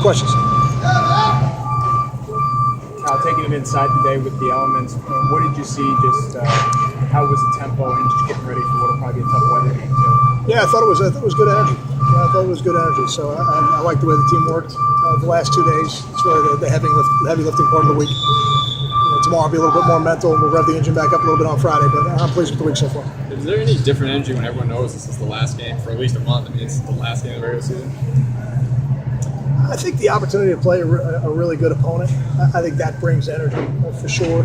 questions. Taking him inside today with the elements, what did you see? Just how was the tempo and just getting ready for what will probably be a tough weather game too? Yeah, I thought it was good energy. I thought it was good energy. So I like the way the team worked the last 2 days. It's really the heavy lifting part of the week. Tomorrow will be a little bit more mental. We'll rev the engine back up a little bit on Friday, but I'm pleased with the week so far. Is there any different energy when everyone knows this is the last game for at least a month? I mean, it's the last game of the regular season. I think the opportunity to play a really good opponent, I think that brings energy for sure.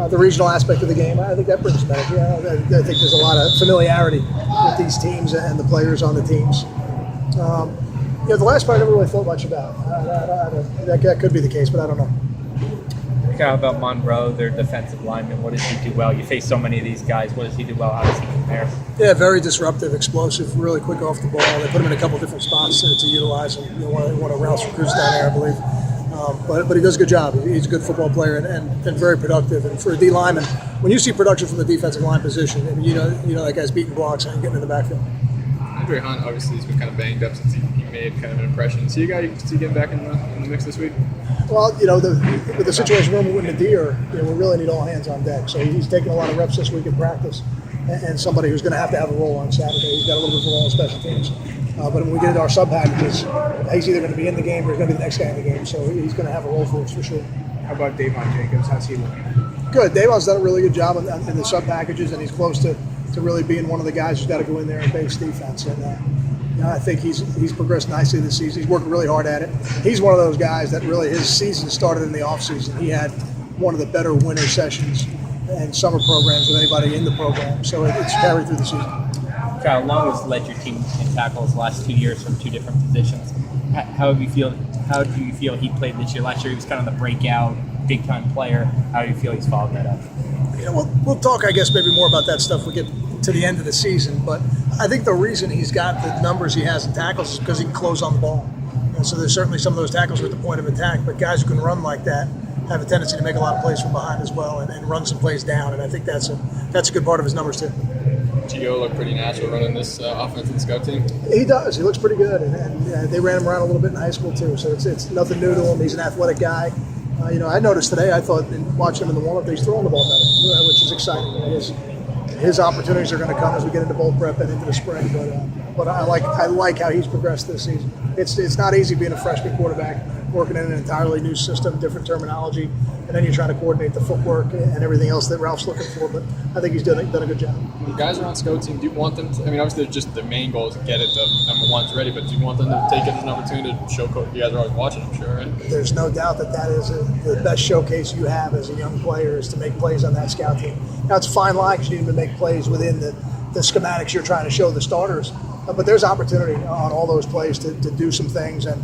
The regional aspect of the game, I think that brings some energy. I think there's a lot of familiarity with these teams and the players on the teams. The last part I never really thought much about. That could be the case, but I don't know. How about Monroe, their defensive lineman? What does he do well? You face so many of these guys. What does he do well? How does he compare? Yeah, very disruptive, explosive, really quick off the ball. They put him in a couple different spots to utilize him. One of Ralph's recruits down there, I believe. But he does a good job. He's a good football player and very productive. And for a D lineman, when you see production from the defensive line position, I mean, you know that guy's beating blocks and getting in the backfield. Andre Hunt, obviously, has been kind of banged up since he made kind of an impression. So you guys see getting back in the mix this week? Well, with the situation we're in with Nadir, we really need all hands on deck. So he's taking a lot of reps this week in practice, and somebody who's going to have a role on Saturday. He's got a little bit of a role in special teams. But when we get into our sub packages, he's either going to be in the game or he's going to be the next guy in the game. So he's going to have a role for us for sure. How about Davon Jacobs? How's he looking? Good. Davon's done a really good job in the sub packages, and he's close to really being one of the guys who's got to go in there and base defense. And I think he's progressed nicely this season. He's worked really hard at it. He's one of those guys that really his season started in the offseason. He had one of the better winter sessions and summer programs with anybody in the program. So it's carried through the season. Kyle Long has led your team in tackles the last 2 years from 2 different positions. How do you feel he played this year? Last year he was kind of the breakout, big-time player. How do you feel he's followed that up? We'll talk, I guess, maybe more about that stuff when we get to the end of the season. But I think the reason he's got the numbers he has in tackles is because he can close on the ball. So there's certainly some of those tackles are at the point of attack, but guys who can run like that have a tendency to make a lot of plays from behind as well and run some plays down. And I think that's a good part of his numbers too. Gio looked pretty natural running this offense in the scout team. He does. He looks pretty good, and they ran him around a little bit in high school too. So it's nothing new to him. He's an athletic guy. I noticed today. I thought in watching him in the warm-up, he's throwing the ball better, which is exciting. His opportunities are going to come as we get into bowl prep and into the spring. But I like how he's progressed this season. It's not easy being a freshman quarterback, working in an entirely new system, different terminology, and then you're trying to coordinate the footwork and everything else that Ralph's looking for. But I think he's done a good job. When guys are on scout team, do you want them to, obviously the main goal is to get it to number one's ready, but do you want them to take it as an opportunity to show coach? You guys are always watching, I'm sure, right? There's no doubt that is the best showcase you have as a young player is to make plays on that scout team. Now, it's a fine line because you need to make plays within the schematics you're trying to show the starters. But there's opportunity on all those plays to do some things, and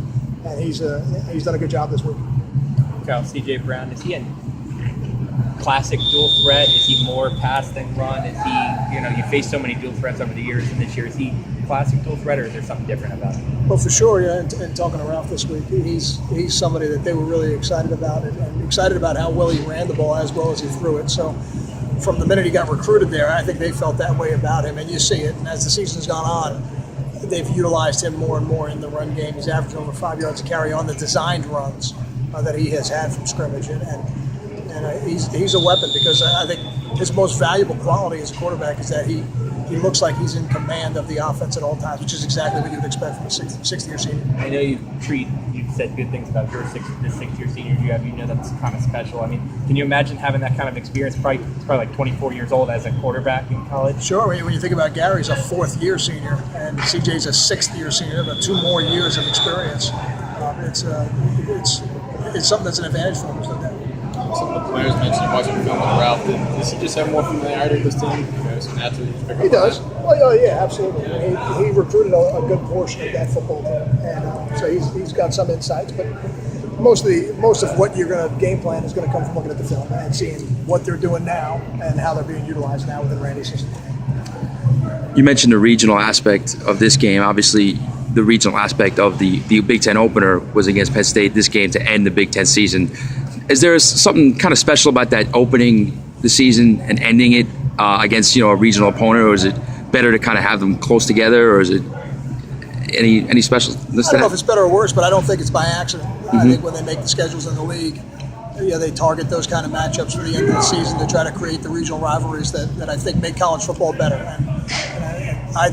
he's done a good job this week. Kyle, C.J. Brown, is he a classic dual threat? Is he more pass than run? Is he, you face so many dual threats over the years, and this year, is he classic dual threat, or is there something different about him? Well, for sure, yeah. And talking to Ralph this week, he's somebody that they were really excited about it, and excited about how well he ran the ball as well as he threw it. So from the minute he got recruited there, I think they felt that way about him, and you see it. And as the season's gone on, they've utilized him more and more in the run game. He's averaging over 5 yards a carry on the designed runs that he has had from scrimmage, and he's a weapon because I think his most valuable quality as a quarterback is that he looks like he's in command of the offense at all times, which is exactly what you would expect from a sixth-year senior. I know you've said good things about your sixth-year senior you have. That's kind of special. Can you imagine having that kind of experience? It's probably like 24 years old as a quarterback in college. Sure. When you think about Gary's a fourth-year senior and CJ's a sixth-year senior, about 2 more years of experience. It's something that's an advantage for him. Some of the players mentioned watching film with Ralph. Does he just have more familiarity with this team? So naturally, he does. Oh yeah, absolutely. He recruited a good portion of that football team, and so he's got some insights. But most of what you're going to game plan is going to come from looking at the film and seeing what they're doing now and how they're being utilized now within Randy's system. You mentioned the regional aspect of this game. Obviously, the regional aspect of the Big Ten opener was against Penn State. This game to end the Big Ten season. Is there something kind of special about that opening the season and ending it against a regional opponent, or is it better to kind of have them close together, or is it Any special? I don't know if it's better or worse, but I don't think it's by accident. I think when they make the schedules in the league, they target those kind of matchups for the end of the season to try to create the regional rivalries that I think make college football better. And I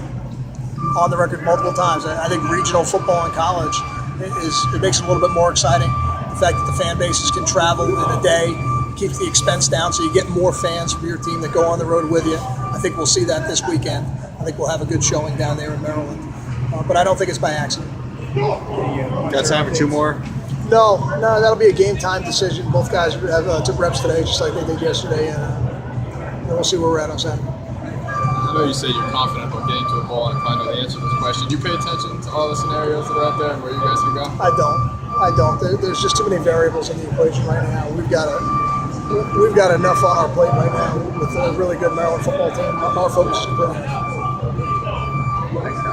on the record multiple times, I think regional football in college it makes it a little bit more exciting. The fact that the fan bases can travel in a day keeps the expense down, so you get more fans from your team that go on the road with you. I think we'll see that this weekend. I think we'll have a good showing down there in Maryland. But I don't think it's by accident. Got time for two more? No, that'll be a game time decision. Both guys took reps today, just like they did yesterday, and we'll see where we're at on Saturday. I know you say you're confident about getting to a bowl and I know the answer to this question. Do you pay attention to all the scenarios that are out there and where you guys can go? I don't. There's just too many variables in the equation right now. We've got enough on our plate right now with a really good Maryland football team. Our focus is completely.